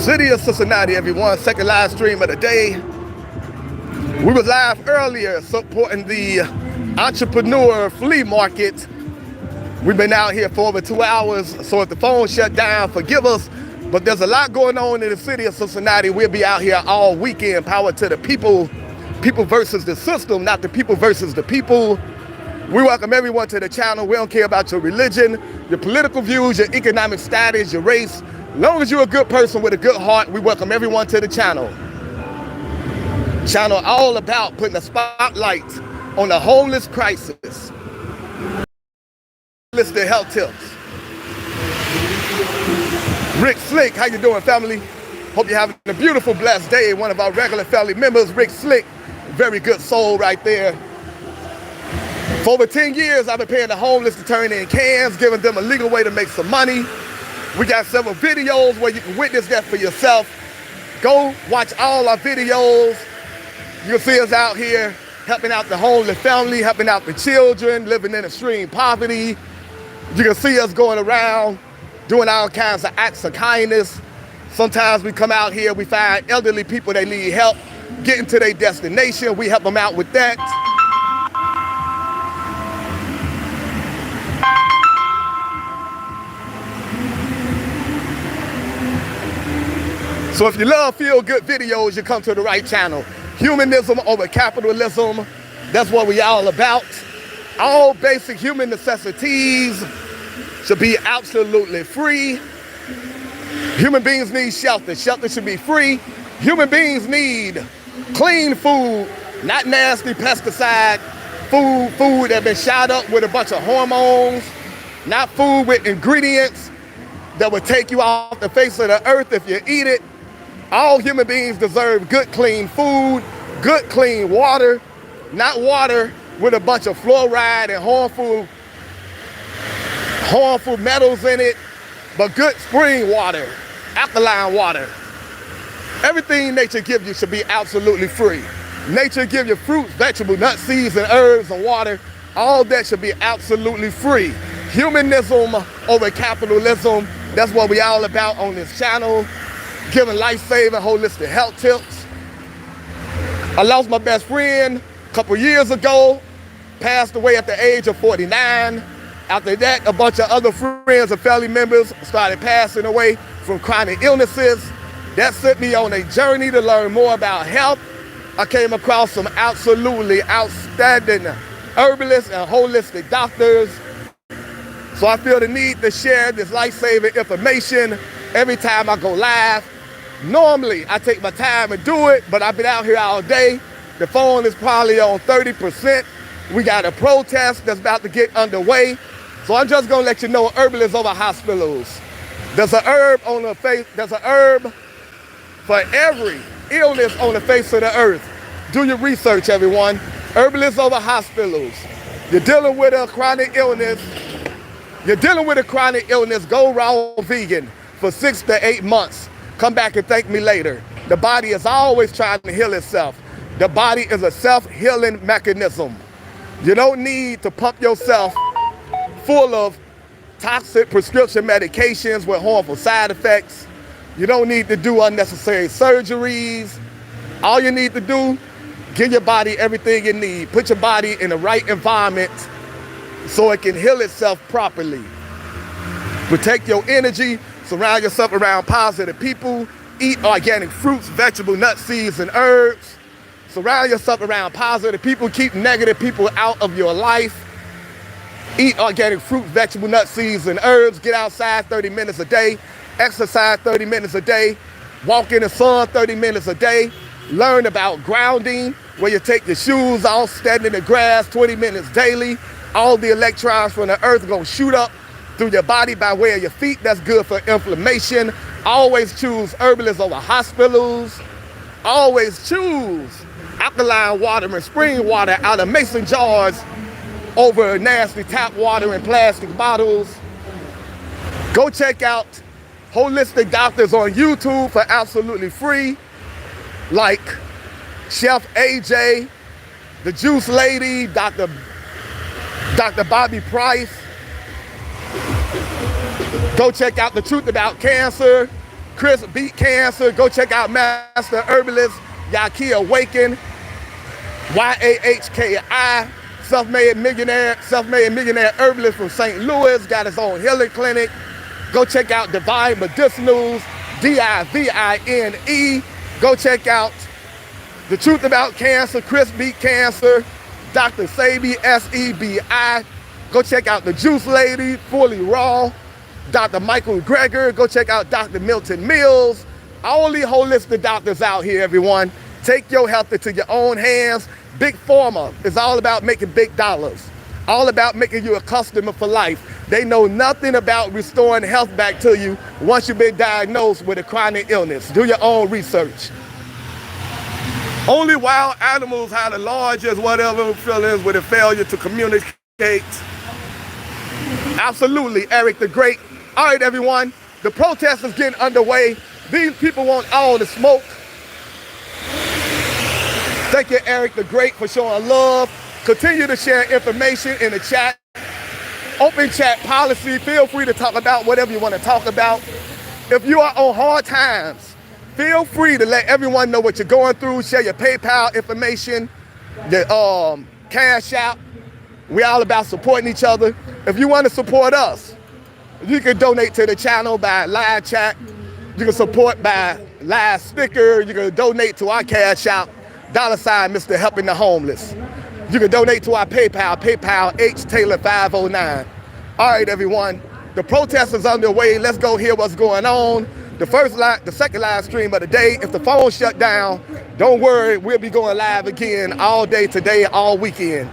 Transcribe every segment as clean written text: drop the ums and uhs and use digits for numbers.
City of Cincinnati, everyone. Second live stream of the day. We were live earlier supporting the entrepreneur flea market. We've been out here for over 2 hours, so if the phone shut down, forgive us. But there's a lot going on in the city of Cincinnati. We'll be out here all weekend. Power to the people. People versus the system, not the people versus the people. We welcome everyone to the channel. We don't care about your religion, your political views, your economic status, your race. As long as you're a good person with a good heart, we welcome everyone to the channel. Channel all about putting a spotlight on the homeless crisis. List of health tips. Rick Slick, how you doing, family? Hope you're having a beautiful, blessed day. One of our regular family members, Rick Slick, very good soul right there. For over 10 years, I've been paying the homeless to turn in cans, giving them a legal way to make some money. We got several videos where you can witness that for yourself. Go watch all our videos. You'll see us out here helping out the homeless family, helping out the children living in extreme poverty. You can see us going around doing all kinds of acts of kindness. Sometimes we come out here, we find elderly people that need help getting to their destination. We help them out with that. So if you love feel-good videos, you come to the right channel. Humanism over capitalism, that's what we all about. All basic human necessities should be absolutely free. Human beings need shelter. Shelter should be free. Human beings need clean food, not nasty pesticide food that been shot up with a bunch of hormones, not food with ingredients that would take you off the face of the earth if you eat it. All human beings deserve good, clean food, good, clean water, not water with a bunch of fluoride and harmful metals in it, but good spring water, alkaline water. Everything nature gives you should be absolutely free. Nature gives you fruits, vegetables, nuts, seeds, and herbs and water. All that should be absolutely free. Humanism over capitalism, that's what we all about on this channel. Giving life-saving, holistic health tips. I lost my best friend a couple years ago, passed away at the age of 49. After that, a bunch of other friends and family members started passing away from chronic illnesses. That sent me on a journey to learn more about health. I came across some absolutely outstanding herbalists and holistic doctors. So I feel the need to share this life-saving information every time I go live. Normally, I take my time and do it, but I've been out here all day. The phone is probably on 30%. We got a protest that's about to get underway. So I'm just gonna let you know, herbalists over hospitals. There's an herb for every illness on the face of the earth. Do your research, everyone. Herbalists over hospitals. You're dealing with a chronic illness. Go raw vegan for 6 to 8 months. Come back and thank me later. The body is always trying to heal itself. The body is a self-healing mechanism. You don't need to pump yourself full of toxic prescription medications with harmful side effects. You don't need to do unnecessary surgeries. All you need to do, give your body everything you need. Put your body in the right environment so it can heal itself properly. Protect your energy. Surround yourself around positive people. Eat organic fruits, vegetables, nuts, seeds, and herbs. Surround yourself around positive people. Keep negative people out of your life. Eat organic fruit, vegetable, nuts, seeds, and herbs. Get outside 30 minutes a day. Exercise 30 minutes a day. Walk in the sun 30 minutes a day. Learn about grounding, where you take your shoes off, stand in the grass 20 minutes daily. All the electrons from the earth are gonna shoot up through your body by way of your feet. That's good for inflammation. Always choose herbalists over hospitals. Always choose alkaline water and spring water out of mason jars over nasty tap water in plastic bottles. Go check out holistic doctors on YouTube for absolutely free, like Chef AJ, the Juice Lady, Dr. Bobby Price. Go check out The Truth About Cancer, Chris Beat Cancer. Go check out Master Herbalist Yahki Awaken, YAHKI, self-made millionaire herbalist from St. Louis, got his own healing clinic. Go check out Divine Medicinals, DIVINE. Go check out The Truth About Cancer, Chris Beat Cancer, Dr. Sebi, SEBI. Go check out The Juice Lady, Fully Raw, Dr. Michael Greger. Go check out Dr. Milton Mills. Only holistic doctors out here, everyone. Take your health into your own hands. Big Pharma is all about making big dollars, all about making you a customer for life. They know nothing about restoring health back to you once you've been diagnosed with a chronic illness. Do your own research. Only wild animals have the largest whatever feelings with a failure to communicate. Absolutely, Eric the Great. All right, everyone, the protest is getting underway. These people want all the smoke. Thank you, Eric the Great, for showing love. Continue to share information in the chat. Open chat policy. Feel free to talk about whatever you want to talk about. If you are on hard times, feel free to let everyone know what you're going through. Share your PayPal information, your Cash App. We're all about supporting each other. If you want to support us, you can donate to the channel by live chat. You can support by live sticker. You can donate to our cash out, $ Mr. Helping the Homeless. You can donate to our PayPal, HTaylor509. All right, everyone. The protest is underway. Let's go hear what's going on. The second live stream of the day. If the phone shut down, don't worry. We'll be going live again all day today, all weekend.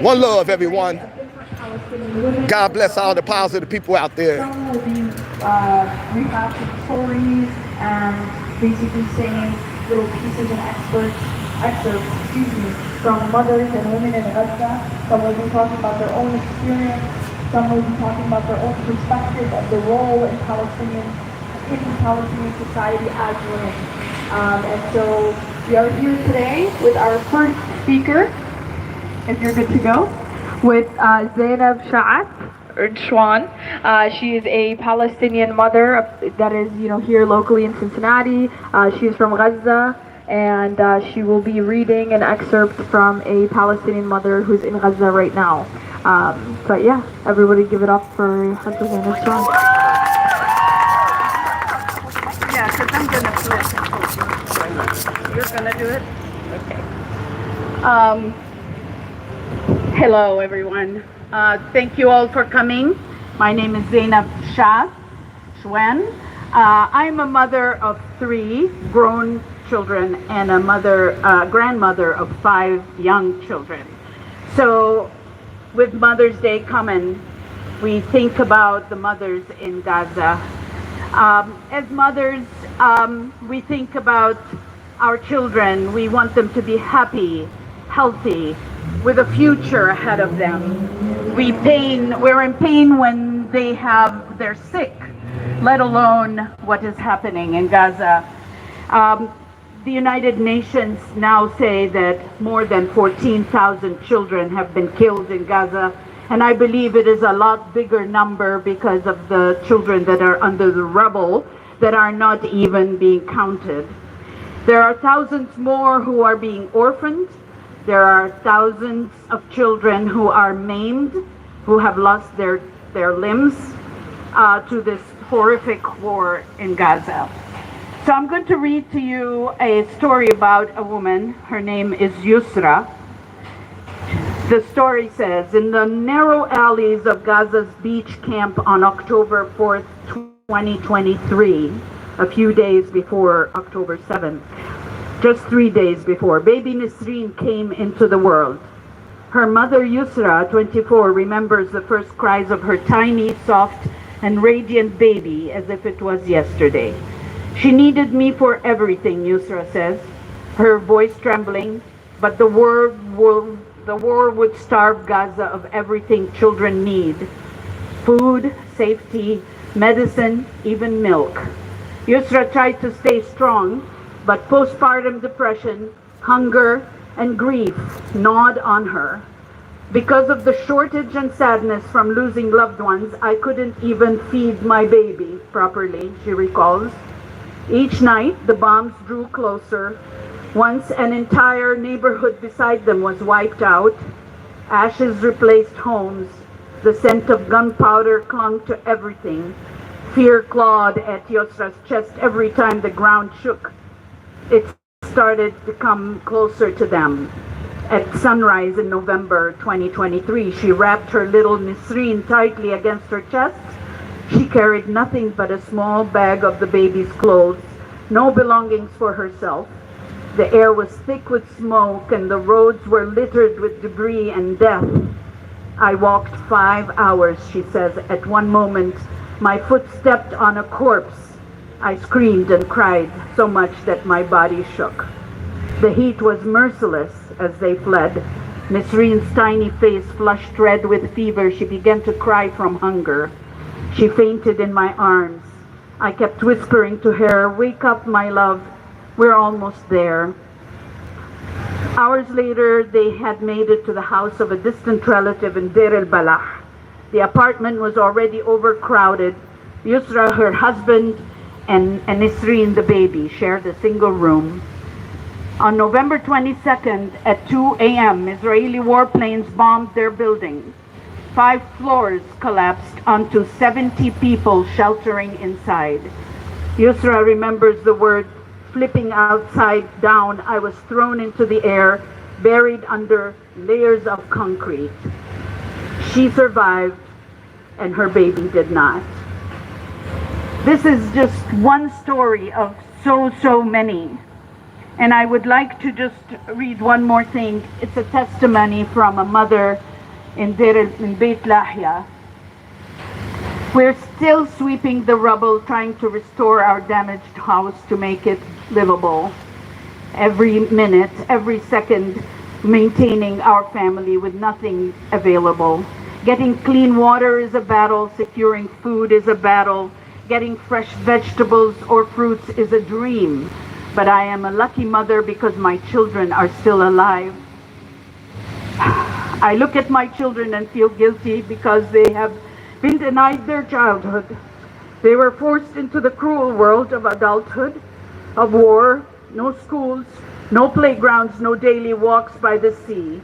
One love, everyone. God bless all the positive people out there. Some will be rehashing stories and basically saying little pieces and excerpts, from mothers and women in Gaza. Some will be talking about their own experience. Some will be talking about their own perspective of the role in Palestinian society as women. And so we are here today with our first speaker, if you're good to go, with Zainab Sha'at, or Shwan. She is a Palestinian mother that is, here locally in Cincinnati. She is from Gaza, and she will be reading an excerpt from a Palestinian mother who's in Gaza right now. But yeah, everybody give it up for Hajj Zainab Shwan. Yeah, because I'm gonna flip. You're gonna do it? Okay. Hello, everyone. Thank you all for coming. My name is Zainab Shwan. I'm a mother of 3 grown children and a grandmother of 5 young children. So, with Mother's Day coming, we think about the mothers in Gaza. As mothers, we think about our children. We want them to be happy, healthy, with a future ahead of them. We're in pain when they're sick, let alone what is happening in Gaza. The United Nations now say that more than 14,000 children have been killed in Gaza, and I believe it is a lot bigger number because of the children that are under the rubble that are not even being counted. There are thousands more who are being orphaned. There are thousands of children who are maimed, who have lost their limbs to this horrific war in Gaza. So I'm going to read to you a story about a woman. Her name is Yusra. The story says, in the narrow alleys of Gaza's beach camp on October 4th, 2023, a few days before October 7th, just 3 days before, baby Nisreen came into the world. Her mother Yusra, 24, remembers the first cries of her tiny, soft, and radiant baby as if it was yesterday. She needed me for everything, Yusra says, her voice trembling, but the war would starve Gaza of everything children need: food, safety, medicine, even milk. Yusra tried to stay strong, but postpartum depression, hunger, and grief gnawed on her. Because of the shortage and sadness from losing loved ones, I couldn't even feed my baby properly, she recalls. Each night, the bombs drew closer. Once an entire neighborhood beside them was wiped out. Ashes replaced homes. The scent of gunpowder clung to everything. Fear clawed at Yusra's chest every time the ground shook. It started to come closer to them. At sunrise in November 2023, she wrapped her little Nisreen tightly against her chest. She carried nothing but a small bag of the baby's clothes, no belongings for herself. The air was thick with smoke and the roads were littered with debris and death. I walked 5 hours, she says. At one moment, my foot stepped on a corpse. I screamed and cried so much that my body shook. The heat was merciless as they fled. Nisreen's tiny face flushed red with fever. She began to cry from hunger. She fainted in my arms. I kept whispering to her, "Wake up, my love. We're almost there." Hours later, they had made it to the house of a distant relative in Deir el-Balah. The apartment was already overcrowded. Yusra, her husband, and Nisreen, the baby, shared a single room. On November 22nd at 2 a.m., Israeli warplanes bombed their building. 5 floors collapsed onto 70 people sheltering inside. Yusra remembers the word flipping upside down. I was thrown into the air, buried under layers of concrete. She survived, and her baby did not. This is just one story of so many. And I would like to just read one more thing. It's a testimony from a mother in Beit Lahia. We're still sweeping the rubble, trying to restore our damaged house to make it livable. Every minute, every second, maintaining our family with nothing available. Getting clean water is a battle, securing food is a battle, getting fresh vegetables or fruits is a dream. But I am a lucky mother because my children are still alive. I look at my children and feel guilty because they have been denied their childhood. They were forced into the cruel world of adulthood, of war, no schools, no playgrounds, no daily walks by the sea.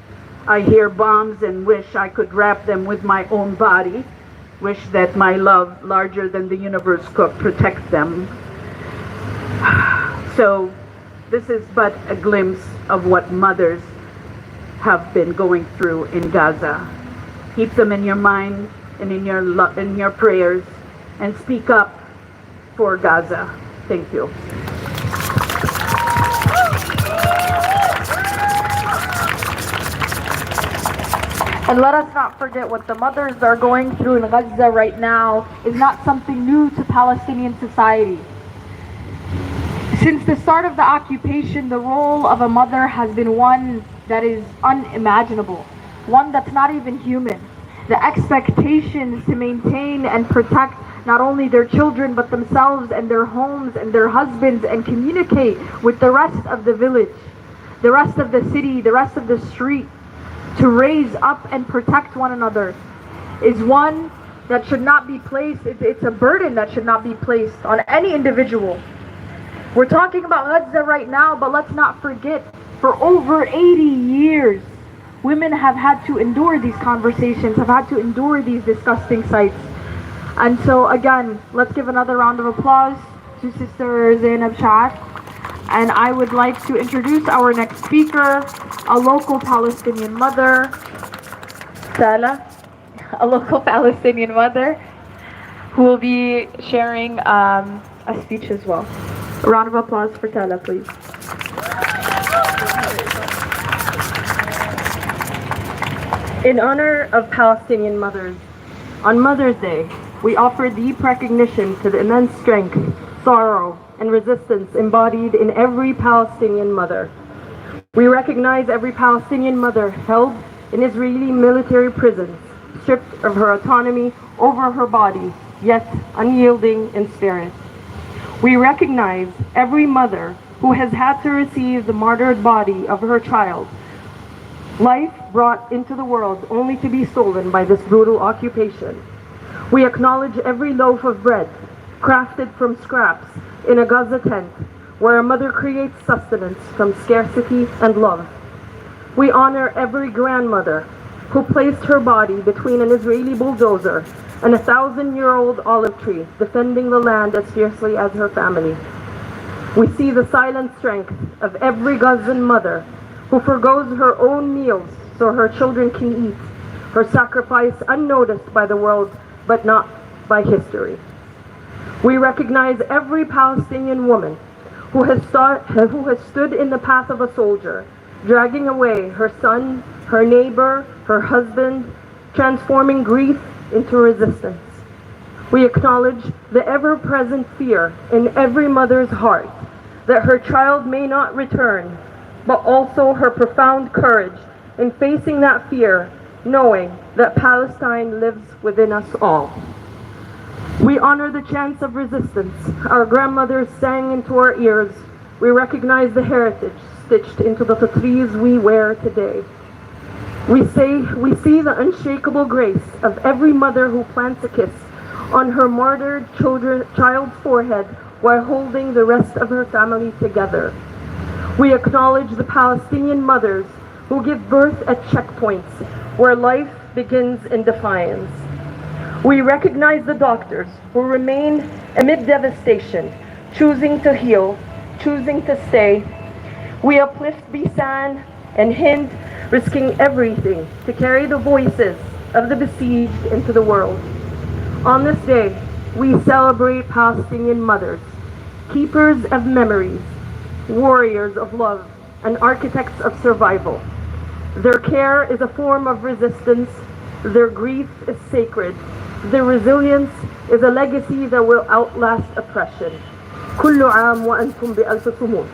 I hear bombs and wish I could wrap them with my own body, wish that my love, larger than the universe, could protect them. So this is but a glimpse of what mothers have been going through in Gaza. Keep them in your mind and in your prayers, and speak up for Gaza. Thank you. And let us not forget what the mothers are going through in Gaza right now is not something new to Palestinian society. Since the start of the occupation, the role of a mother has been one that is unimaginable, one that's not even human. The expectations to maintain and protect not only their children but themselves and their homes and their husbands, and communicate with the rest of the village, the rest of the city, the rest of the street, to raise up and protect one another, is one that should not be placed. It's a burden that should not be placed on any individual. We're talking about Gaza right now, but let's not forget, for over 80 years, women have had to endure these conversations, have had to endure these disgusting sights. And so again, let's give another round of applause to Sister Zainab Shah. And I would like to introduce our next speaker, a local Palestinian mother, Sala, a local Palestinian mother, who will be sharing a speech as well. A round of applause for Tala, please. In honor of Palestinian mothers, on Mother's Day, we offer deep recognition to the immense strength, sorrow, and resistance embodied in every Palestinian mother. We recognize every Palestinian mother held in Israeli military prisons, stripped of her autonomy over her body, yet unyielding in spirit. We recognize every mother who has had to receive the martyred body of her child, life brought into the world only to be stolen by this brutal occupation. We acknowledge every loaf of bread crafted from scraps in a Gaza tent where a mother creates sustenance from scarcity and love. We honor every grandmother who placed her body between an Israeli bulldozer and a 1,000-year-old olive tree, defending the land as fiercely as her family. We see the silent strength of every Gazan mother who forgoes her own meals so her children can eat, her sacrifice unnoticed by the world but not by history. We recognize every Palestinian woman who has stood in the path of a soldier, dragging away her son, her neighbor, her husband, transforming grief into resistance. We acknowledge the ever-present fear in every mother's heart that her child may not return, but also her profound courage in facing that fear, knowing that Palestine lives within us all. We honor the chants of resistance our grandmothers sang into our ears. We recognize the heritage stitched into the fatris we wear today. We see the unshakable grace of every mother who plants a kiss on her martyred child's forehead while holding the rest of her family together. We acknowledge the Palestinian mothers who give birth at checkpoints where life begins in defiance. We recognize the doctors who remain amid devastation choosing to heal, choosing to stay. We uplift Bisan and Hind, risking everything to carry the voices of the besieged into the world. On this day, we celebrate Palestinian mothers, keepers of memories, warriors of love, and architects of survival. Their care is a form of resistance. Their grief is sacred. Their resilience is a legacy that will outlast oppression. كل عام وأنتم بألف صمود.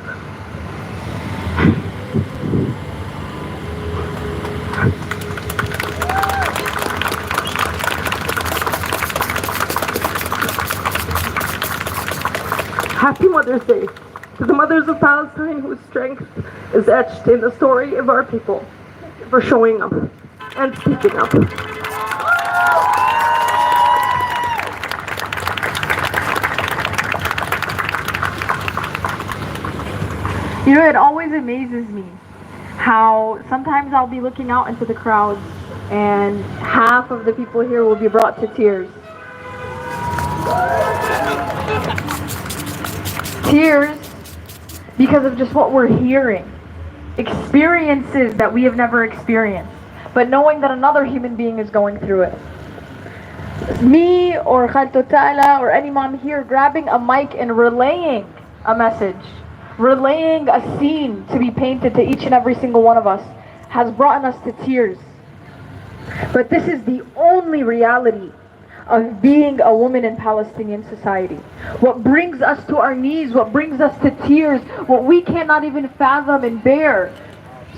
Happy Mother's Day to the mothers of Palestine whose strength is etched in the story of our people. Thank you for showing up and speaking up. You know, it always amazes me how sometimes I'll be looking out into the crowds and half of the people here will be brought to tears. Tears because of just what we're hearing. Experiences that we have never experienced, but knowing that another human being is going through it. Me or Khalto Tala or any mom here grabbing a mic and relaying a message, relaying a scene to be painted to each and every single one of us has brought us to tears. But this is the only reality of being a woman in Palestinian society. What brings us to our knees, what brings us to tears, what we cannot even fathom and bear.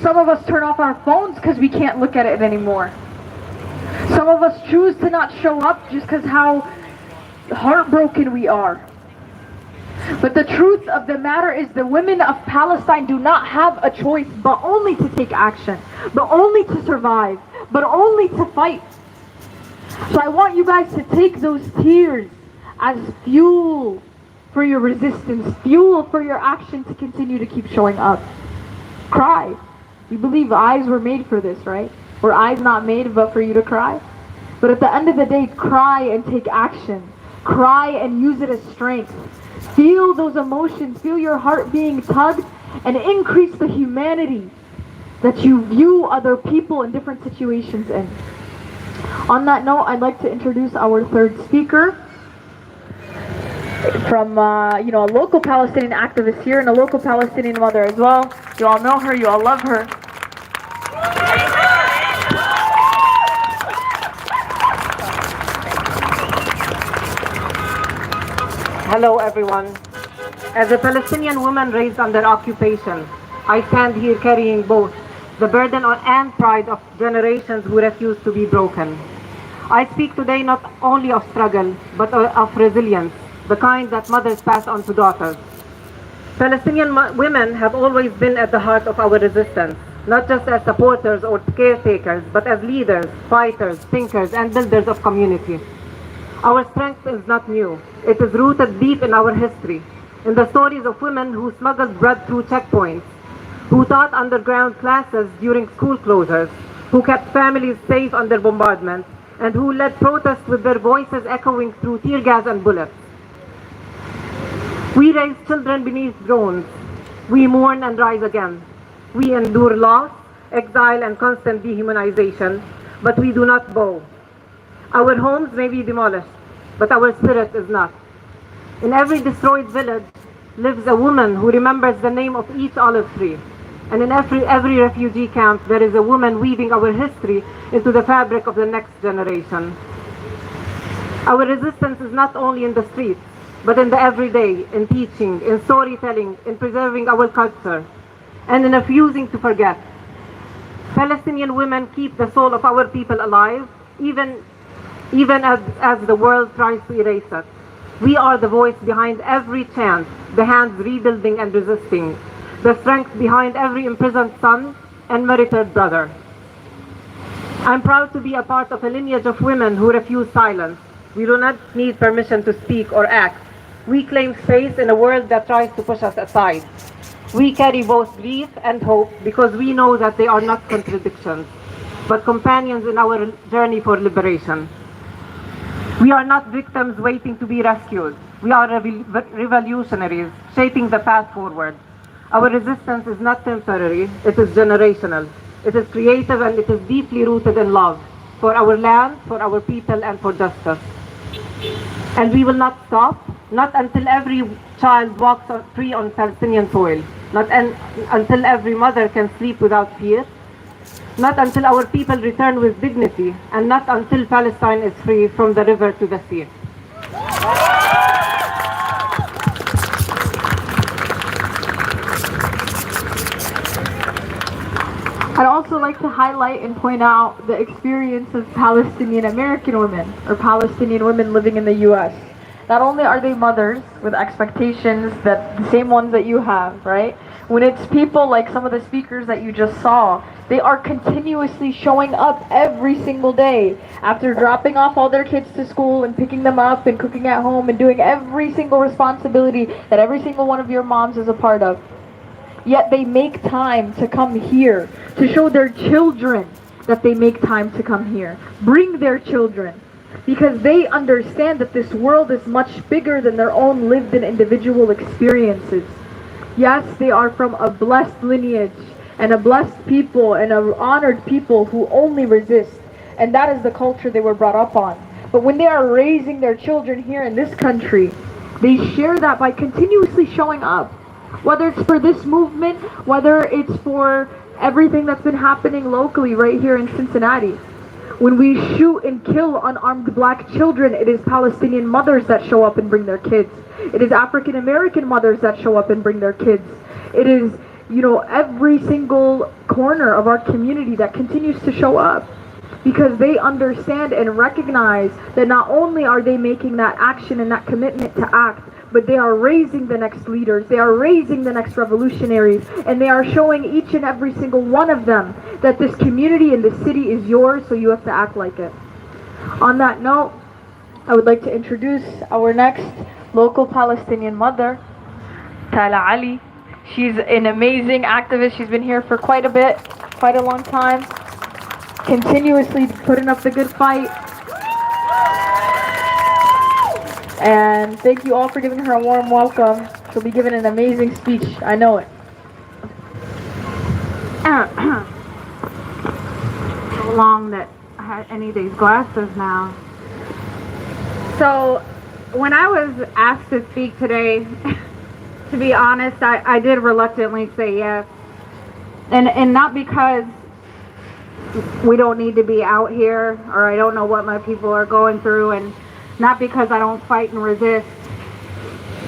Some of us turn off our phones because we can't look at it anymore. Some of us choose to not show up just because how heartbroken we are. But the truth of the matter is the women of Palestine do not have a choice but only to take action, but only to survive, but only to fight. So I want you guys to take those tears as fuel for your resistance, fuel for your action to continue to keep showing up. Cry. We believe eyes were made for this, right? Were eyes not made but for you to cry? But at the end of the day, cry and take action. Cry and use it as strength. Feel those emotions, feel your heart being tugged, and increase the humanity that you view other people in different situations in. On that note, I'd like to introduce our third speaker from a local Palestinian activist here and a local Palestinian mother as well. You all know her, you all love her. Hello everyone. As a Palestinian woman raised under occupation, I stand here carrying both the burden and pride of generations who refuse to be broken. I speak today not only of struggle, but of resilience, the kind that mothers pass on to daughters. Palestinian women have always been at the heart of our resistance, not just as supporters or caretakers, but as leaders, fighters, thinkers, and builders of community. Our strength is not new. It is rooted deep in our history, in the stories of women who smuggled bread through checkpoints, who taught underground classes during school closures, who kept families safe under bombardment, and who led protests with their voices echoing through tear gas and bullets. We raise children beneath drones. We mourn and rise again. We endure loss, exile, and constant dehumanization, but we do not bow. Our homes may be demolished, but our spirit is not. In every destroyed village lives a woman who remembers the name of each olive tree. And in every refugee camp, there is a woman weaving our history into the fabric of the next generation. Our resistance is not only in the streets, but in the everyday, in teaching, in storytelling, in preserving our culture, and in refusing to forget. Palestinian women keep the soul of our people alive, even as the world tries to erase it. We are the voice behind every chant, the hands rebuilding and resisting, the strength behind every imprisoned son and murdered brother. I'm proud to be a part of a lineage of women who refuse silence. We do not need permission to speak or act. We claim space in a world that tries to push us aside. We carry both grief and hope because we know that they are not contradictions, but companions in our journey for liberation. We are not victims waiting to be rescued. We are revolutionaries shaping the path forward. Our resistance is not temporary, it is generational. It is creative and it is deeply rooted in love for our land, for our people, and for justice. And we will not stop, not until every child walks free on Palestinian soil, until every mother can sleep without fear, not until our people return with dignity, and not until Palestine is free from the river to the sea. I'd also like to highlight and point out the experience of Palestinian American women or Palestinian women living in the U.S. Not only are they mothers with expectations that the same ones that you have, right? When it's people like some of the speakers that you just saw, they are continuously showing up every single day after dropping off all their kids to school and picking them up and cooking at home and doing every single responsibility that every single one of your moms is a part of. Yet they make time to come here to show their children that they make time to come here. Bring their children, because they understand that this world is much bigger than their own lived and individual experiences. Yes, they are from a blessed lineage and a blessed people and an honored people who only resist. And that is the culture they were brought up on. But when they are raising their children here in this country, they share that by continuously showing up. Whether it's for this movement, whether it's for everything that's been happening locally right here in Cincinnati. When we shoot and kill unarmed black children, it is Palestinian mothers that show up and bring their kids. It is African American mothers that show up and bring their kids. It is, every single corner of our community that continues to show up. Because they understand and recognize that not only are they making that action and that commitment to act, but they are raising the next leaders, they are raising the next revolutionaries, and they are showing each and every single one of them that this community and this city is yours, so you have to act like it. On that note, I would like to introduce our next local Palestinian mother, Tala Ali. She's an amazing activist. She's been here for quite a long time, continuously putting up the good fight. And thank you all for giving her a warm welcome. She'll be giving an amazing speech. I know it. So long that I need these glasses now. So when I was asked to speak today, to be honest, I did reluctantly say yes. And not because we don't need to be out here, or I don't know what my people are going through, and not because I don't fight and resist,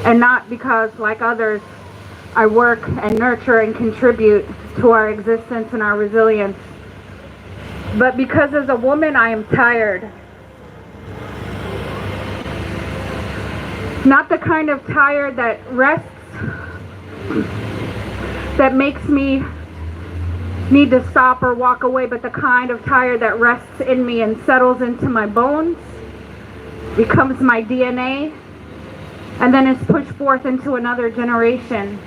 and not because, like others, I work and nurture and contribute to our existence and our resilience, but because as a woman I am tired. Not the kind of tired that rests, that makes me need to stop or walk away, but the kind of tired that rests in me and settles into my bones, becomes my DNA, and then is pushed forth into another generation.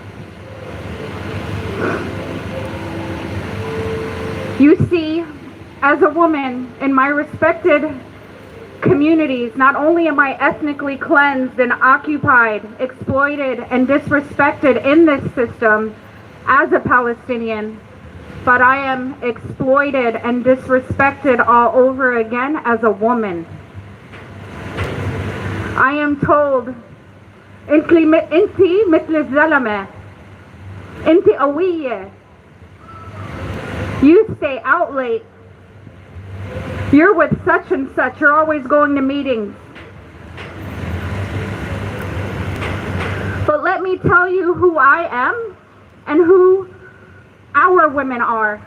You see, as a woman in my respected communities, not only am I ethnically cleansed and occupied, exploited, and disrespected in this system as a Palestinian, but I am exploited and disrespected all over again as a woman. I am told, انتي مثل الزلمة, انتي قوية. You stay out late. You're with such and such. You're always going to meetings. But let me tell you who I am and who our women are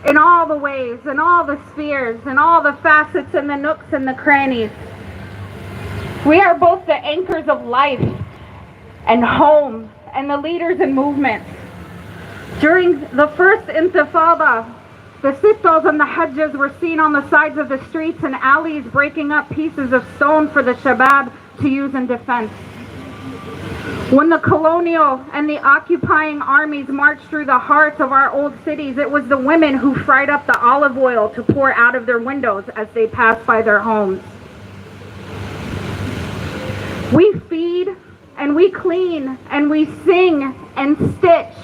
in all the ways, in all the spheres, in all the facets and the nooks and the crannies. We are both the anchors of life and home and the leaders in movements. During the first Intifada, the sittas and the hajjas were seen on the sides of the streets and alleys breaking up pieces of stone for the shabab to use in defense. When the colonial and the occupying armies marched through the hearts of our old cities, it was the women who fried up the olive oil to pour out of their windows as they passed by their homes. and we clean and we sing and stitch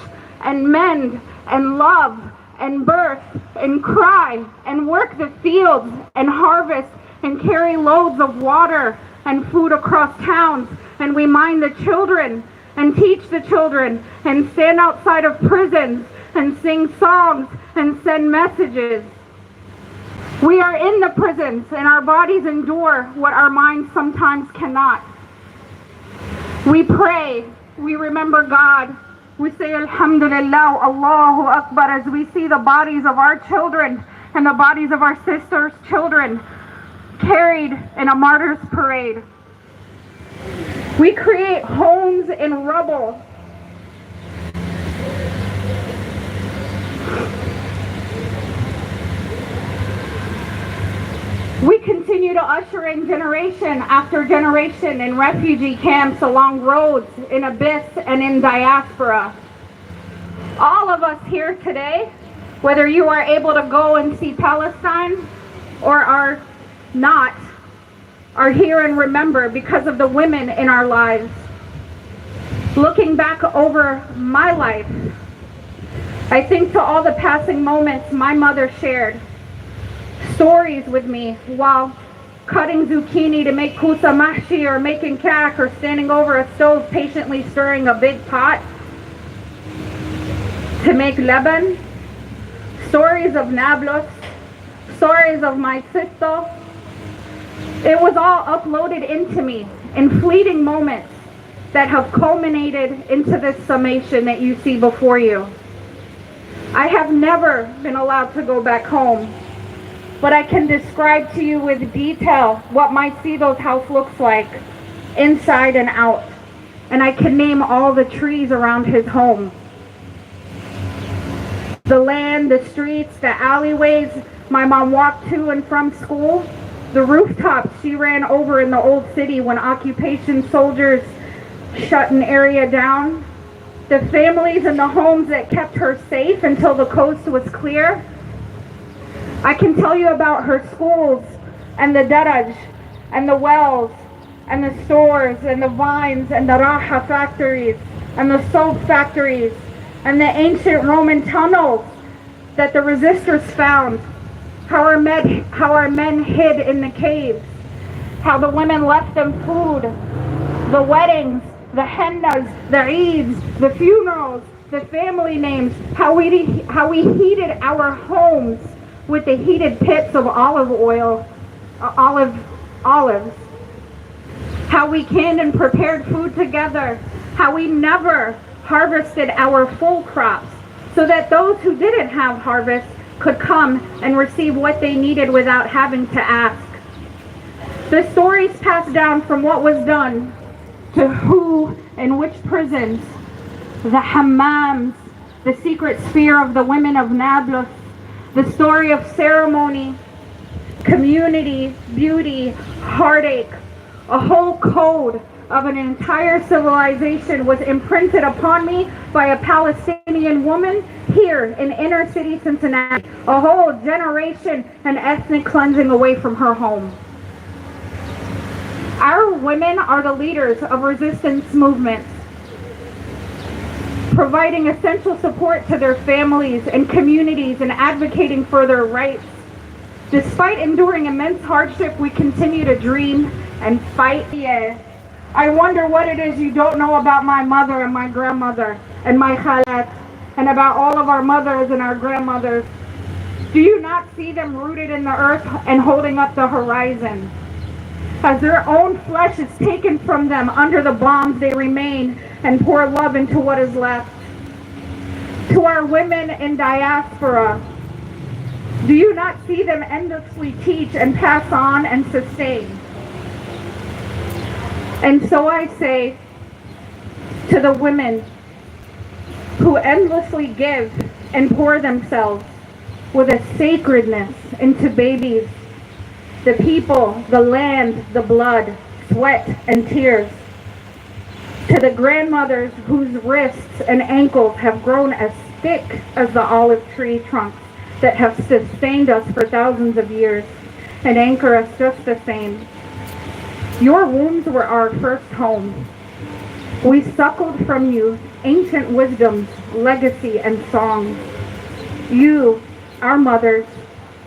and mend and love and birth and cry and work the fields and harvest and carry loads of water and food across towns, and we mind the children and teach the children and stand outside of prisons and sing songs and send messages. We are in the prisons and our bodies endure what our minds sometimes cannot. We pray, we remember God, we say Alhamdulillah, Allahu Akbar, as we see the bodies of our children and the bodies of our sisters' children carried in a martyr's parade. We create homes in rubble. We continue to usher in generation after generation in refugee camps, along roads, in abyss, and in diaspora. All of us here today, whether you are able to go and see Palestine or are not, are here and remember because of the women in our lives. Looking back over my life, I think to all the passing moments my mother shared, stories with me while cutting zucchini to make kusa mahshi, or making kak, or standing over a stove patiently stirring a big pot to make leban. Stories of Nablus, stories of my sister. It was all uploaded into me in fleeting moments that have culminated into this summation that you see before you. I have never been allowed to go back home, but I can describe to you with detail what my Sido's house looks like, inside and out. And I can name all the trees around his home. The land, the streets, the alleyways my mom walked to and from school, the rooftops she ran over in the old city when occupation soldiers shut an area down, the families and the homes that kept her safe until the coast was clear. I can tell you about her schools and the daraj and the wells and the stores and the vines and the raha factories and the soap factories and the ancient Roman tunnels that the resistors found, how our men hid in the caves, how the women left them food, the weddings, the hennas, the eids, the funerals, the family names, how we heated our homes with the heated pits of olives, how we canned and prepared food together, how we never harvested our full crops so that those who didn't have harvest could come and receive what they needed without having to ask. The stories passed down from what was done to who and which prisons, the hammams, the secret sphere of the women of Nablus, the story of ceremony, community, beauty, heartache, a whole code of an entire civilization was imprinted upon me by a Palestinian woman here in inner city Cincinnati. A whole generation and ethnic cleansing away from her home. Our women are the leaders of resistance movements, providing essential support to their families and communities and advocating for their rights. Despite enduring immense hardship, we continue to dream and fight. Yeah. I wonder what it is you don't know about my mother and my grandmother and my khalat, and about all of our mothers and our grandmothers. Do you not see them rooted in the earth and holding up the horizon? As their own flesh is taken from them under the bombs, they remain and pour love into what is left. To our women in diaspora, do you not see them endlessly teach and pass on and sustain? And so I say to the women who endlessly give and pour themselves with a sacredness into babies, the people, the land, the blood, sweat, and tears, to the grandmothers whose wrists and ankles have grown as thick as the olive tree trunks that have sustained us for thousands of years and anchor us just the same. Your wombs were our first home. We suckled from you ancient wisdoms, legacy, and songs. You, our mothers,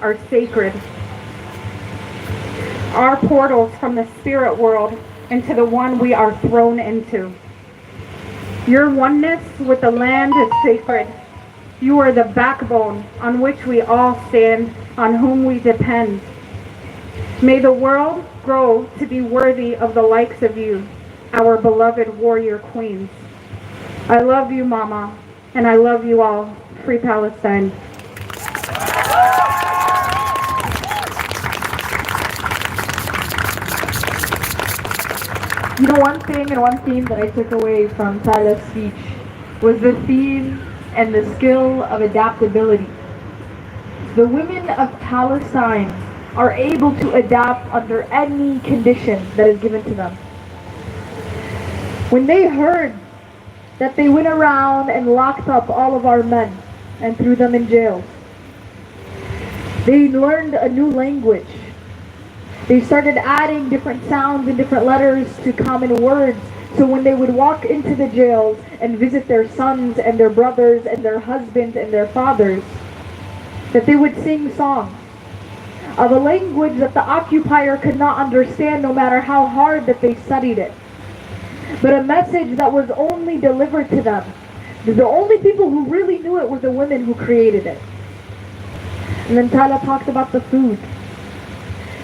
are sacred. Our portals from the spirit world into the one we are thrown into. Your oneness with the land is sacred. You are the backbone on which we all stand, on whom we depend. May the world grow to be worthy of the likes of you, our beloved warrior queens. I love you, Mama, and I love you all. Free Palestine. You know, one thing and one theme that I took away from Tyler's speech was the theme and the skill of adaptability. The women of Palestine are able to adapt under any condition that is given to them. When they heard that they went around and locked up all of our men and threw them in jails, they learned a new language. They started adding different sounds and different letters to common words, so when they would walk into the jails and visit their sons and their brothers and their husbands and their fathers, that they would sing songs of a language that the occupier could not understand no matter how hard that they studied it. But a message that was only delivered to them. The only people who really knew it were the women who created it. And then Tala talked about the food.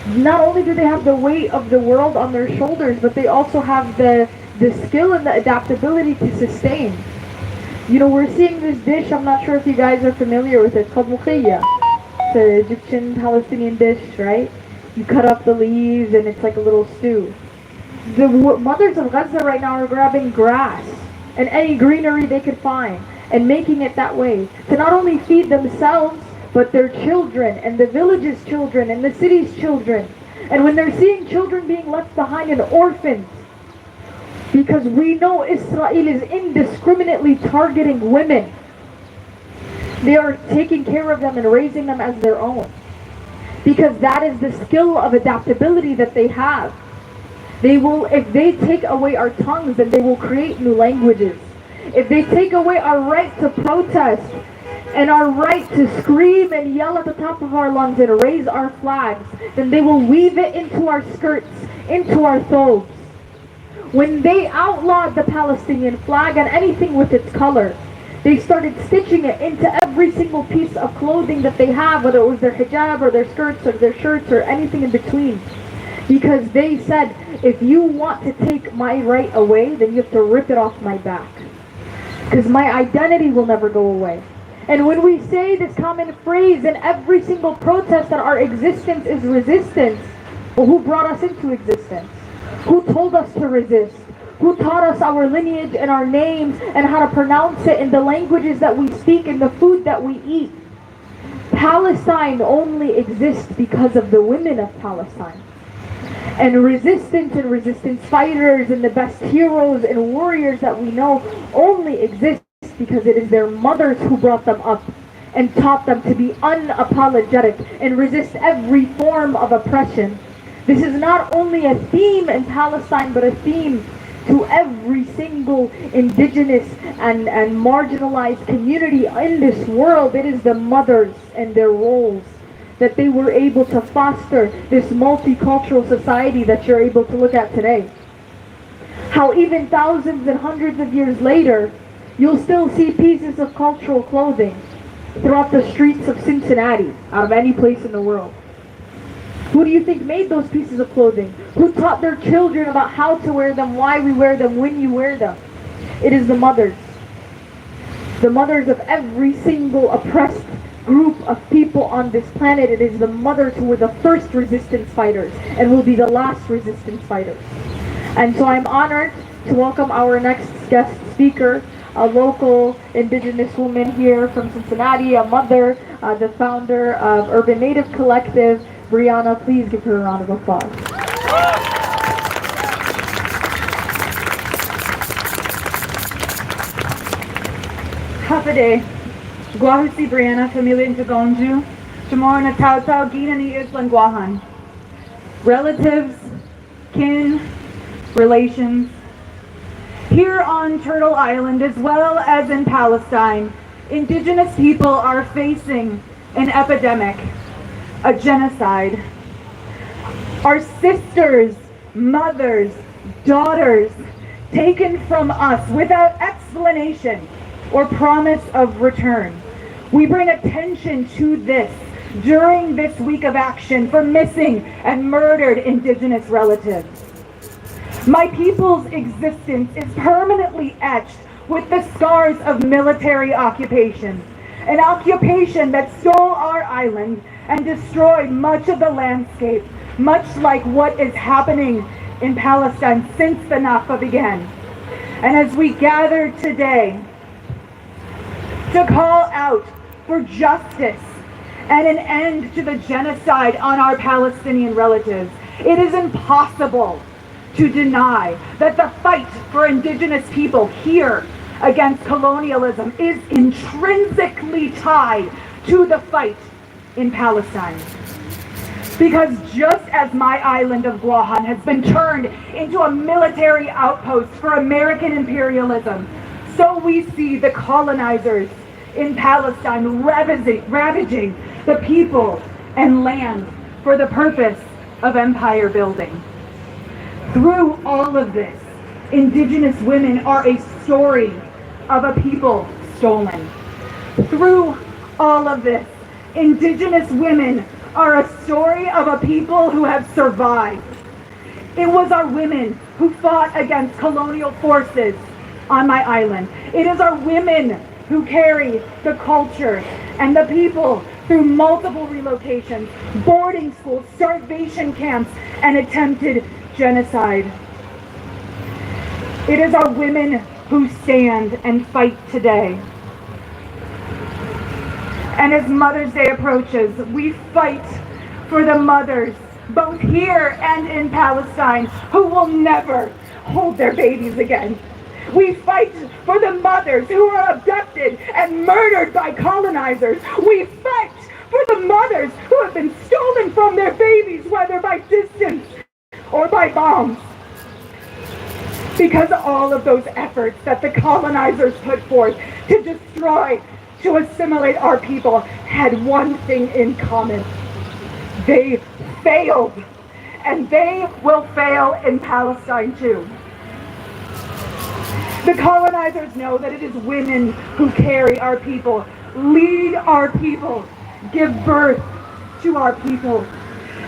Not only do they have the weight of the world on their shoulders, but they also have the skill and the adaptability to sustain. You know, we're seeing this dish, I'm not sure if you guys are familiar with it, it's called mukhiya. It's an Egyptian Palestinian dish, right? You cut up the leaves and it's like a little stew. The mothers of Gaza right now are grabbing grass and any greenery they could find and making it that way to not only feed themselves, but their children and the village's children and the city's children. And when they're seeing children being left behind and orphans, because we know Israel is indiscriminately targeting women, they are taking care of them and raising them as their own. Because that is the skill of adaptability that they have. They will, if they take away our tongues, then they will create new languages. If they take away our right to protest and our right to scream and yell at the top of our lungs and raise our flags, then they will weave it into our skirts, into our thobes. When they outlawed the Palestinian flag and anything with its color, they started stitching it into every single piece of clothing that they have, whether it was their hijab or their skirts or their shirts or anything in between. Because they said, if you want to take my right away, then you have to rip it off my back. Because my identity will never go away. And when we say this common phrase in every single protest that our existence is resistance, well, who brought us into existence? Who told us to resist? Who taught us our lineage and our names and how to pronounce it in the languages that we speak and the food that we eat? Palestine only exists because of the women of Palestine. And resistance fighters and the best heroes and warriors that we know only exist because it is their mothers who brought them up and taught them to be unapologetic and resist every form of oppression. This is not only a theme in Palestine, but a theme to every single indigenous and marginalized community in this world. It is the mothers and their roles that they were able to foster this multicultural society that you're able to look at today. How even thousands and hundreds of years later, you'll still see pieces of cultural clothing throughout the streets of Cincinnati, out of any place in the world. Who do you think made those pieces of clothing? Who taught their children about how to wear them, why we wear them, when you wear them? It is the mothers. The mothers of every single oppressed group of people on this planet. It is the mothers who were the first resistance fighters and will be the last resistance fighters. And so I'm honored to welcome our next guest speaker, a local indigenous woman here from Cincinnati, a mother, the founder of Urban Native Collective, Brianna. Please give her a round of applause. Hapade, Guahusi Brianna, familia in Tagonju, Jamor na Tau Tau Gina ni Islan Guahan. Relatives, kin, relations, Here on Turtle Island, as well as in Palestine, indigenous people are facing an epidemic, a genocide. Our sisters, mothers, daughters, taken from us without explanation or promise of return. We bring attention to this during this week of action for missing and murdered indigenous relatives. My people's existence is permanently etched with the scars of military occupation, an occupation that stole our island and destroyed much of the landscape, much like what is happening in Palestine since the Nakba began. And as we gather today to call out for justice and an end to the genocide on our Palestinian relatives, it is impossible to deny that the fight for indigenous people here against colonialism is intrinsically tied to the fight in Palestine. Because just as my island of Guahan has been turned into a military outpost for American imperialism, so we see the colonizers in Palestine ravaging the people and land for the purpose of empire building. Through all of this, indigenous women are a story of a people stolen. Through all of this, indigenous women are a story of a people who have survived. It was our women who fought against colonial forces on my island. It is our women who carry the culture and the people through multiple relocations, boarding schools, starvation camps, and attempted genocide. It is our women who stand and fight today. And as Mother's Day approaches, we fight for the mothers, both here and in Palestine, who will never hold their babies again. We fight for the mothers who are abducted and murdered by colonizers. We fight for the mothers who have been stolen from their babies, whether by distance or by bombs. Because all of those efforts that the colonizers put forth to destroy, to assimilate our people, had one thing in common. They failed. And they will fail in Palestine too. The colonizers know that it is women who carry our people, lead our people, give birth to our people.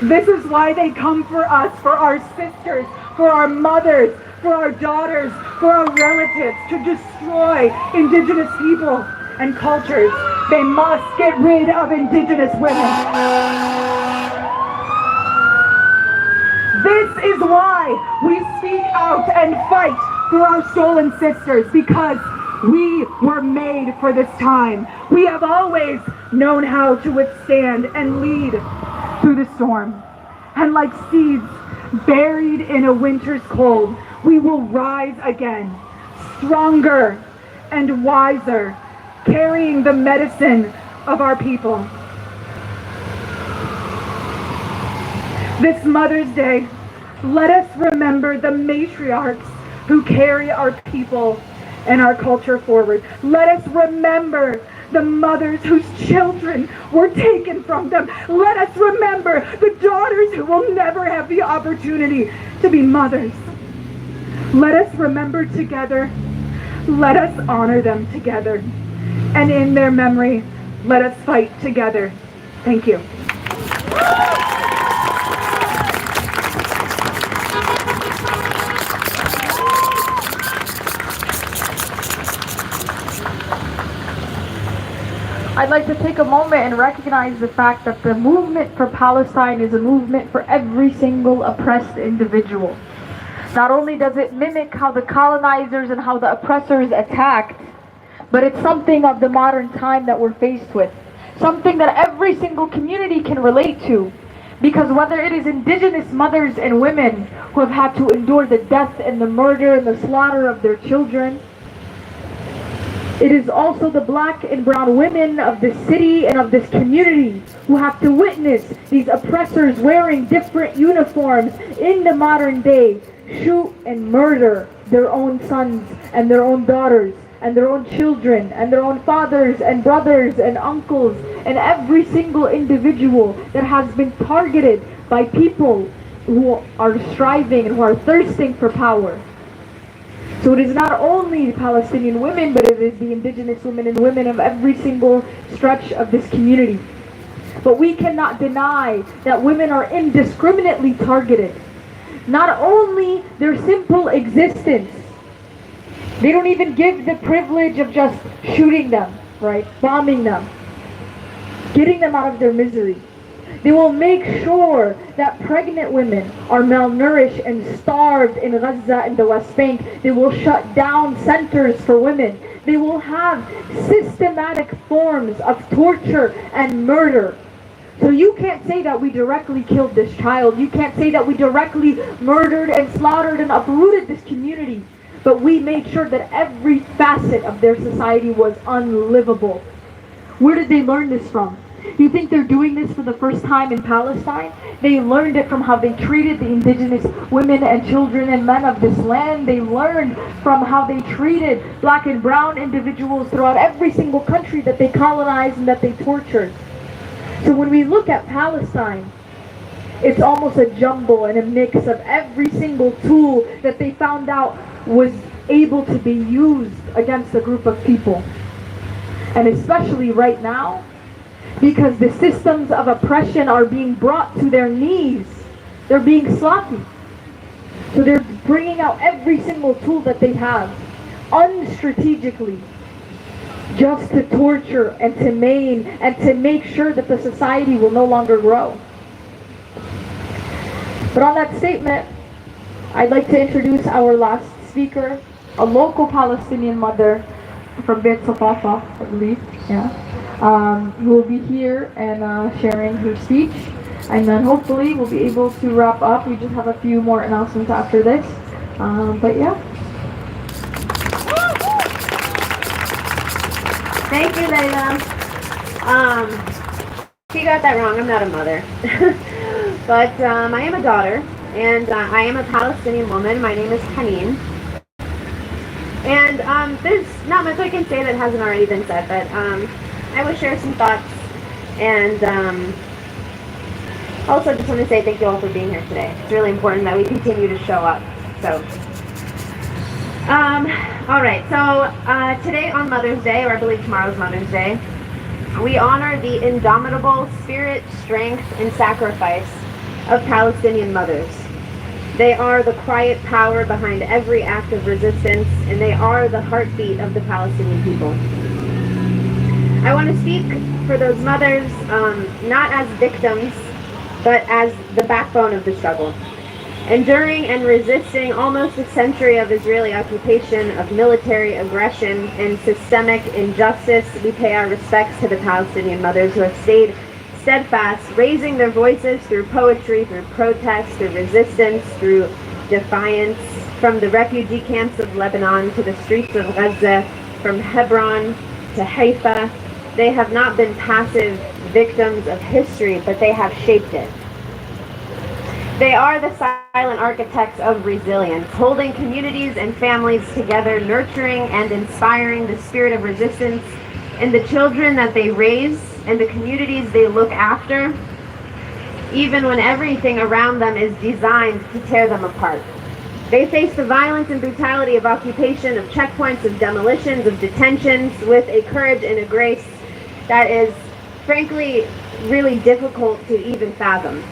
This is why they come for us, for our sisters, for our mothers, for our daughters, for our relatives, to destroy indigenous people and cultures. They must get rid of indigenous women. This is why we speak out and fight for our stolen sisters, because we were made for this time. We have always known how to withstand and lead through the storm. And like seeds buried in a winter's cold, we will rise again, stronger and wiser, carrying the medicine of our people. This Mother's Day, let us remember the matriarchs who carry our people and our culture forward. Let us remember the mothers whose children were taken from them. Let us remember the daughters who will never have the opportunity to be mothers. Let us remember together. Let us honor them together. And in their memory, let us fight together. Thank you. I'd like to take a moment and recognize the fact that the movement for Palestine is a movement for every single oppressed individual. Not only does it mimic how the colonizers and how the oppressors attacked, but it's something of the modern time that we're faced with. Something that every single community can relate to. Because whether it is indigenous mothers and women who have had to endure the death and the murder and the slaughter of their children, it is also the black and brown women of this city and of this community who have to witness these oppressors wearing different uniforms in the modern day shoot and murder their own sons and their own daughters and their own children and their own fathers and brothers and uncles and every single individual that has been targeted by people who are striving and who are thirsting for power. So it is not only Palestinian women, but it is the indigenous women and women of every single stretch of this community. But we cannot deny that women are indiscriminately targeted. Not only their simple existence, they don't even give the privilege of just shooting them, right? Bombing them, getting them out of their misery. They will make sure that pregnant women are malnourished and starved in Gaza and the West Bank. They will shut down centers for women. They will have systematic forms of torture and murder. So you can't say that we directly killed this child. You can't say that we directly murdered and slaughtered and uprooted this community. But we made sure that every facet of their society was unlivable. Where did they learn this from? You think they're doing this for the first time in Palestine? They learned it from how they treated the indigenous women and children and men of this land. They learned from how they treated black and brown individuals throughout every single country that they colonized and that they tortured. So when we look at Palestine, it's almost a jumble and a mix of every single tool that they found out was able to be used against a group of people. And especially right now, because the systems of oppression are being brought to their knees. They're being sloppy. So they're bringing out every single tool that they have, unstrategically, just to torture and to maim and to make sure that the society will no longer grow. But on that statement, I'd like to introduce our last speaker, a local Palestinian mother from Beit Safafa, I believe, who will be here and sharing her speech. And then hopefully we'll be able to wrap up. We just have a few more announcements after this. But yeah. Thank you, Layla. She got that wrong. I'm not a mother. But I am a daughter, and I am a Palestinian woman. My name is Haneen. And there's not much I can say that hasn't already been said, but I will share some thoughts. And also just want to say thank you all for being here today. It's really important that we continue to show up. So, all right. So today on Mother's Day, or I believe tomorrow's Mother's Day, we honor the indomitable spirit, strength, and sacrifice of Palestinian mothers. They are the quiet power behind every act of resistance, and they are the heartbeat of the Palestinian people. I want to speak for those mothers, not as victims, but as the backbone of the struggle. Enduring and resisting almost a century of Israeli occupation, of military aggression, and systemic injustice, we pay our respects to the Palestinian mothers who have stayed steadfast, raising their voices through poetry, through protest, through resistance, through defiance, from the refugee camps of Lebanon to the streets of Gaza, from Hebron to Haifa. They have not been passive victims of history, but they have shaped it. They are the silent architects of resilience, holding communities and families together, nurturing and inspiring the spirit of resistance in the children that they raise and the communities they look after, even when everything around them is designed to tear them apart. They face the violence and brutality of occupation, of checkpoints, of demolitions, of detentions, with a courage and a grace that is, frankly, really difficult to even fathom.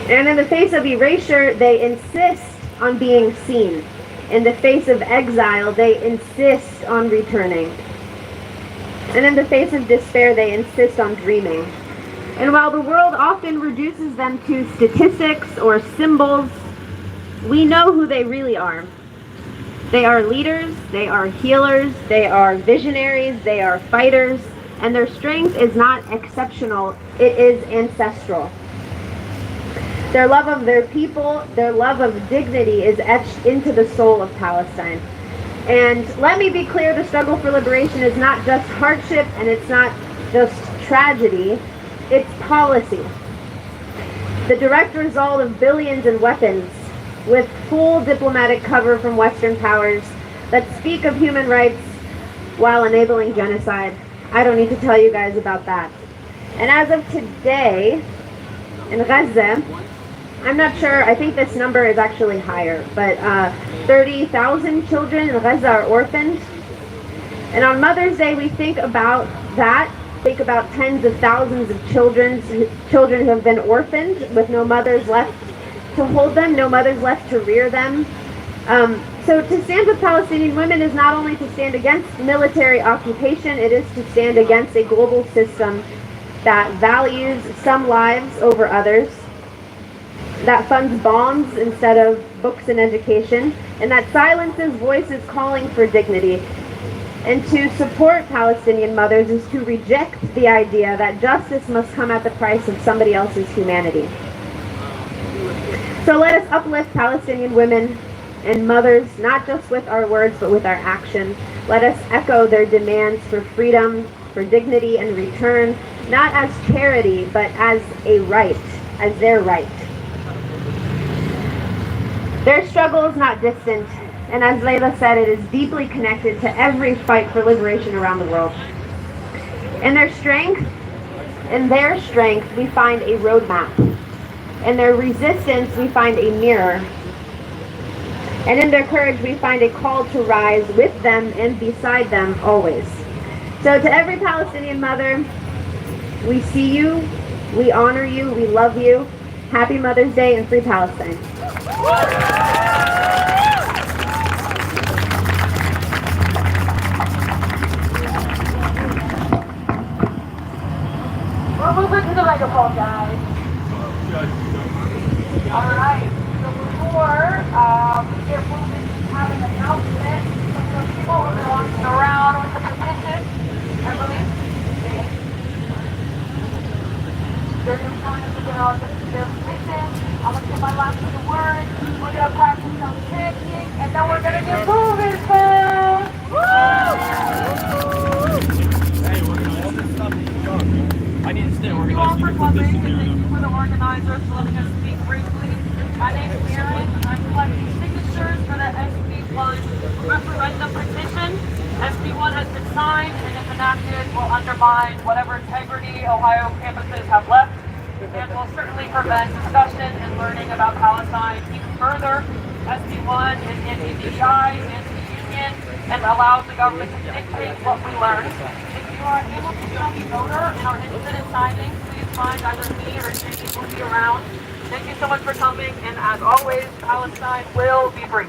And in the face of erasure, they insist on being seen. In the face of exile, they insist on returning. And in the face of despair, they insist on dreaming. And while the world often reduces them to statistics or symbols, we know who they really are. They are leaders, they are healers, they are visionaries, they are fighters, and their strength is not exceptional, it is ancestral. Their love of their people, their love of dignity is etched into the soul of Palestine. And let me be clear, the struggle for liberation is not just hardship and it's not just tragedy, it's policy. The direct result of billions in weapons, with full diplomatic cover from Western powers that speak of human rights while enabling genocide. I don't need to tell you guys about that. And as of today, in Gaza, I'm not sure, I think this number is actually higher, but 30,000 children in Gaza are orphaned. And on Mother's Day, we think about that, think about tens of thousands of children who have been orphaned with no mothers left to hold them, no mothers left to rear them. So to stand with Palestinian women is not only to stand against military occupation, it is to stand against a global system that values some lives over others, that funds bombs instead of books and education, and that silences voices calling for dignity. And to support Palestinian mothers is to reject the idea that justice must come at the price of somebody else's humanity. So let us uplift Palestinian women and mothers, not just with our words, but with our action. Let us echo their demands for freedom, for dignity and return, not as charity, but as a right, as their right. Their struggle is not distant, and as Layla said, it is deeply connected to every fight for liberation around the world. In their strength, we find a roadmap. In their resistance, we find a mirror. And in their courage, we find a call to rise with them and beside them always. So to every Palestinian mother, we see you, we honor you, we love you. Happy Mother's Day and Free Palestine. We're moving to the microphone, guys. All right. So before we get moving, have an announcement. Some people are walking around with the petition. I believe they're just trying to get on their petition. I'm gonna get my last few words. We're gonna practice some chanting, and then we're gonna get moving, fam. I need to stay organized. Thank you for the organizers for letting us speak briefly. My name is Aaron. I'm collecting signatures for the SB1 referendum petition. SB1 has been signed, and if enacted, will undermine whatever integrity Ohio campuses have left, and will certainly prevent discussion and learning about Palestine even further. SB1 is anti-DEI, anti-union, and allows the government to dictate what we learn. If you are able to become a voter and are interested in signing, please find either me or Jamie will be around. Thank you so much for coming, and as always, Palestine will be free.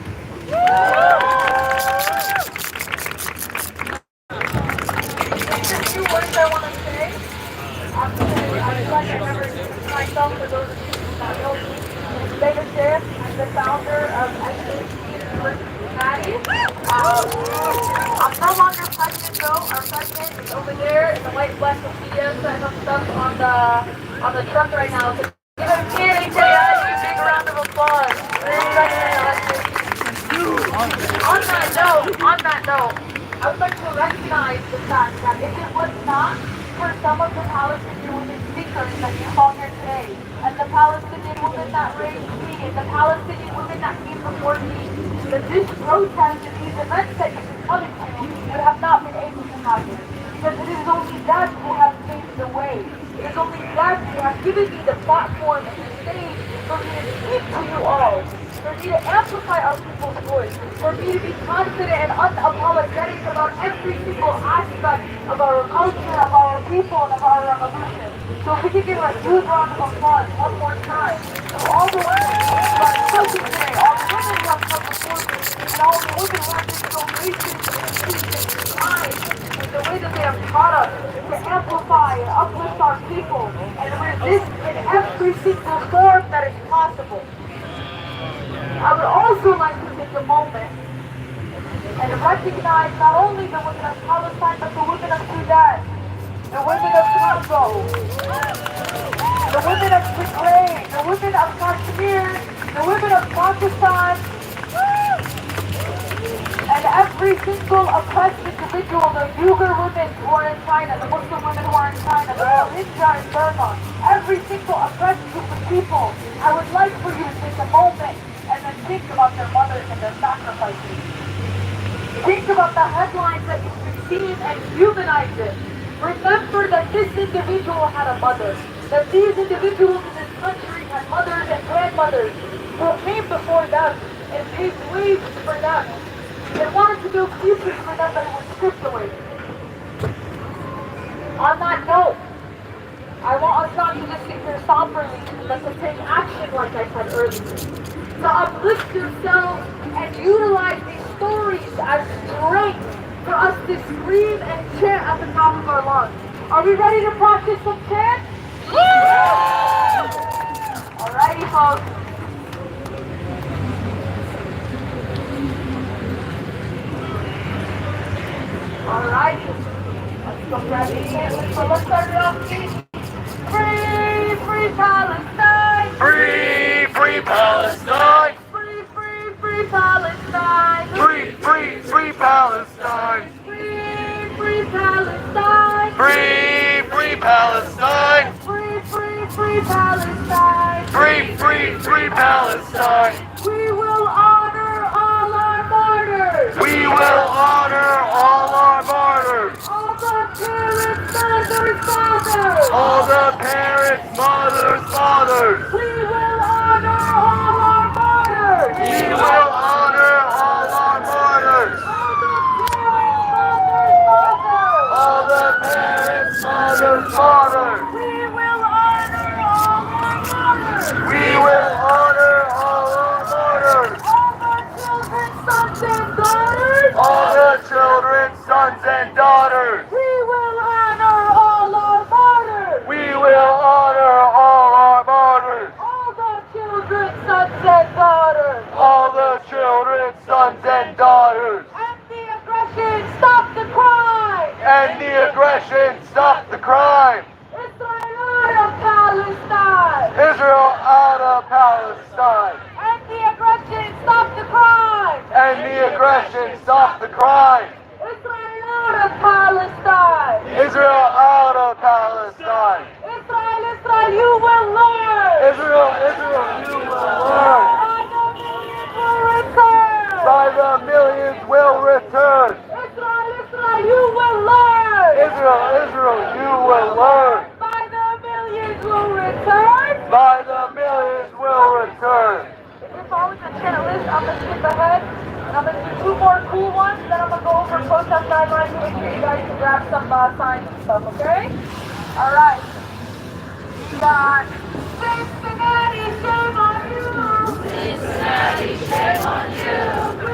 There's two words I want to say. I feel like I never introduced myself for those of you who don't know me. Layla Shift, I'm the founder of SAC Cincinnati. I'm no longer president though. Our president is over there in the white Blackpedia setting up stuff on the truck right now. So give him a big round of applause. On that note, I would like to recognize the fact that if it was not for some of the Palestinian women speakers that you saw here today, and the Palestinian women that raised me, and the Palestinian women that came before me, that this protest and these events that you wanted to would have not been able to happen. Because it is only that who have paved the way. It is only that who have given me the platform and the stage for me to speak to you all. For me to amplify our people's voice, for me to be confident and unapologetic about every single aspect of our culture, of our people, and of our revolution. So if we can give a huge round of applause one more time to all the women who are spoken today, all the women who have come before me, and all the women who have been so gracious and kind in the way that they have taught us to amplify and uplift our people and resist in every single form that is possible. I would also like to take a moment and recognize not only the women of Palestine, but the women of Sudan, the women of Congo, the women of Tigray, the women of Kashmir, the women of Pakistan, and every single oppressed individual, the Uyghur women who are in China, the Muslim women who are in China, the Rohingya in Burma, every single oppressed group of people. I would like for you to take a moment and then think about their mothers and their sacrifices. Think about the headlines that you've been seeing and humanize it. Remember that this individual had a mother, that these individuals in this country had mothers and grandmothers who came before them and paved ways for them and wanted to build futures for them that were stripped away. On that note, I want us not to just sit here somberly, but to take action like I said earlier. To uplift yourselves and utilize these stories as strength for us to scream and chant at the top of our lungs. Are we ready to practice some chant? Alrighty, folks. Alrighty. Let's go grab the chant. So let's start it off, please. Free, free Palestine! Free, free Palestine! Free, free, free Palestine! Free, free, free Palestine! Free, free Palestine! Free, free Palestine! Free, free, free Palestine! Free, free, free Palestine! We will honor all our martyrs! We will honor all our martyrs! All the parents, mothers, fathers! All the parents, mothers, fathers! We will honor all our martyrs! We will honor all our martyrs! All the parents, mothers, fathers! All the parents, mothers, fathers! We will honor all our martyrs! We will honor all our martyrs! All the children, sons and daughters! All the children, sons and daughters! We will honor all our martyrs! We will honor all our martyrs! All the children, sons and daughters! All the children, sons and daughters! And the aggression, stop the crime! And the aggression, stop the crime! Israel out of Palestine! Israel out of Palestine! And the aggression, stop the crime! And the aggression, stop the crime! Israel out of Palestine! Israel out of Palestine! Israel, Israel, you will learn! Israel, Israel, you will learn! By the millions will return! By the millions will return! Israel, Israel, you will learn! Israel, Israel, you will learn! By the millions will return! By the millions will return! If you're following the channel list, I'm going to skip ahead. And I'm going to do two more cool ones. Then I'm going to go over protest guidelines to make sure you guys can grab some signs and stuff, okay? Alright. We got Cincinnati, shame on you! Cincinnati, shame on you!